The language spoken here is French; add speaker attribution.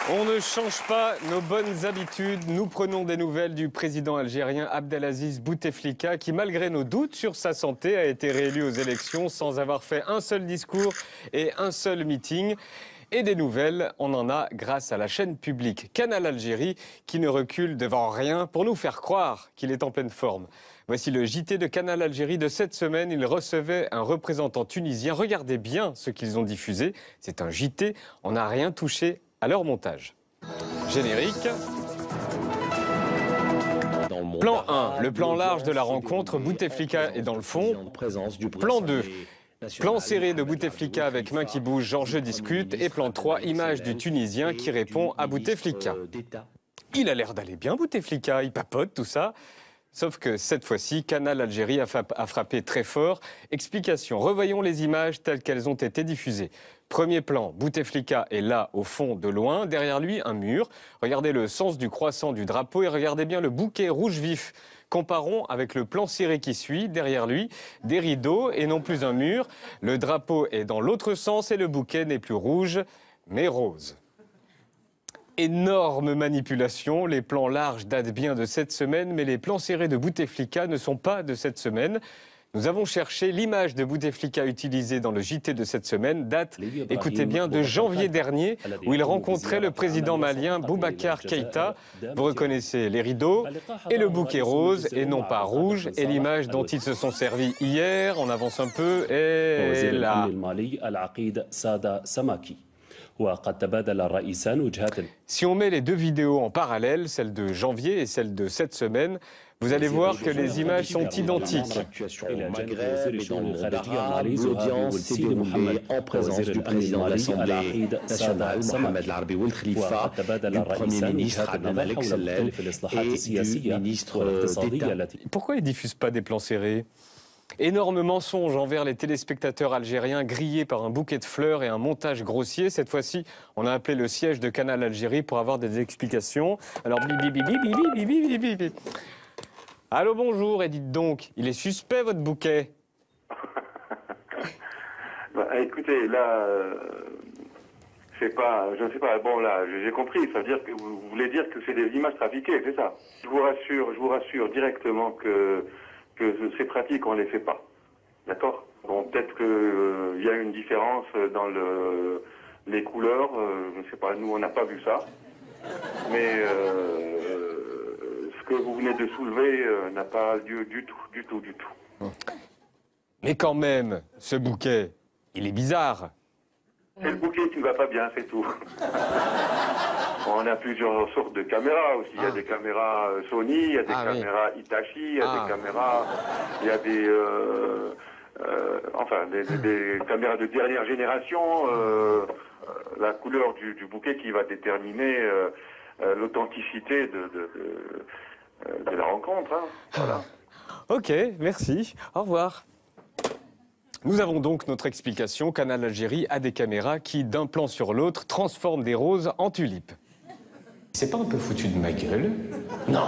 Speaker 1: On ne change pas nos bonnes habitudes. Nous prenons des nouvelles du président algérien Abdelaziz Bouteflika qui, malgré nos doutes sur sa santé, a été réélu aux élections sans avoir fait un seul discours et un seul meeting. Et des nouvelles, on en a grâce à la chaîne publique Canal Algérie qui ne recule devant rien pour nous faire croire qu'il est en pleine forme. Voici le JT de Canal Algérie de cette semaine. Il recevait un représentant tunisien. Regardez bien ce qu'ils ont diffusé. C'est un JT. On n'a rien touché à leur montage. Générique. Plan 1, le plan large de la rencontre. Bouteflika est dans le fond. Plan 2. Plan serré de Bouteflika avec main qui bouge, Georges discute. Et plan 3, image du Tunisien qui répond à Bouteflika. Il a l'air d'aller bien, Bouteflika, il papote, tout ça. Sauf que cette fois-ci, Canal Algérie a frappé très fort. Explication, revoyons les images telles qu'elles ont été diffusées. Premier plan, Bouteflika est là, au fond, de loin. Derrière lui, un mur. Regardez le sens du croissant du drapeau et regardez bien le bouquet rouge vif. Comparons avec le plan serré qui suit. Derrière lui, des rideaux et non plus un mur. Le drapeau est dans l'autre sens et le bouquet n'est plus rouge, mais rose. Énorme manipulation. Les plans larges datent bien de cette semaine, mais les plans serrés de Bouteflika ne sont pas de cette semaine. Nous avons cherché l'image de Bouteflika utilisée dans le JT de cette semaine, date, écoutez bien, de janvier dernier, où il rencontrait le président malien Boubacar Keïta. Vous reconnaissez les rideaux et le bouquet rose, et non pas rouge, et l'image dont ils se sont servis hier, on avance un peu, et là. Si on met les deux vidéos en parallèle, celle de janvier et celle de cette semaine, vous allez voir que les images sont identiques.
Speaker 2: L'audience s'est déroulée en présence du président de l'Assemblée nationale, Mohamed El-Arbi Bouteflika, du Premier ministre Abdelmalek Salel et du ministre d'État.
Speaker 1: Pourquoi ils ne diffusent pas des plans serrés ? Énorme mensonge envers les téléspectateurs algériens, grillés par un bouquet de fleurs et un montage grossier. Cette fois-ci, on a appelé le siège de Canal Algérie pour avoir des explications. Alors, bibi. Allô, bonjour, et dites donc, il est suspect votre bouquet?
Speaker 3: Écoutez, là, je ne sais pas, bon là, j'ai compris, ça veut dire que vous voulez dire que c'est des images trafiquées, c'est ça? Je vous rassure directement que ces pratiques, on ne les fait pas. D'accord? Bon, peut-être qu'il y a une différence dans les couleurs, je ne sais pas, nous on n'a pas vu ça. Mais ce que vous venez de soulever n'a pas lieu du tout.
Speaker 1: Mais quand même, ce bouquet, il est bizarre.
Speaker 3: C'est le bouquet qui ne va pas bien, c'est tout. On a plusieurs sortes de caméras aussi. Il y a des caméras Sony, il y a des caméras Hitachi, il y a des caméras... Il y a des caméras de dernière génération. La couleur du bouquet qui va déterminer l'authenticité de la rencontre. Hein. Voilà.
Speaker 1: Ok, merci. Au revoir. Nous avons donc notre explication. Canal Algérie a des caméras qui, d'un plan sur l'autre, transforment des roses en tulipes. C'est pas un peu foutu de ma gueule? Non.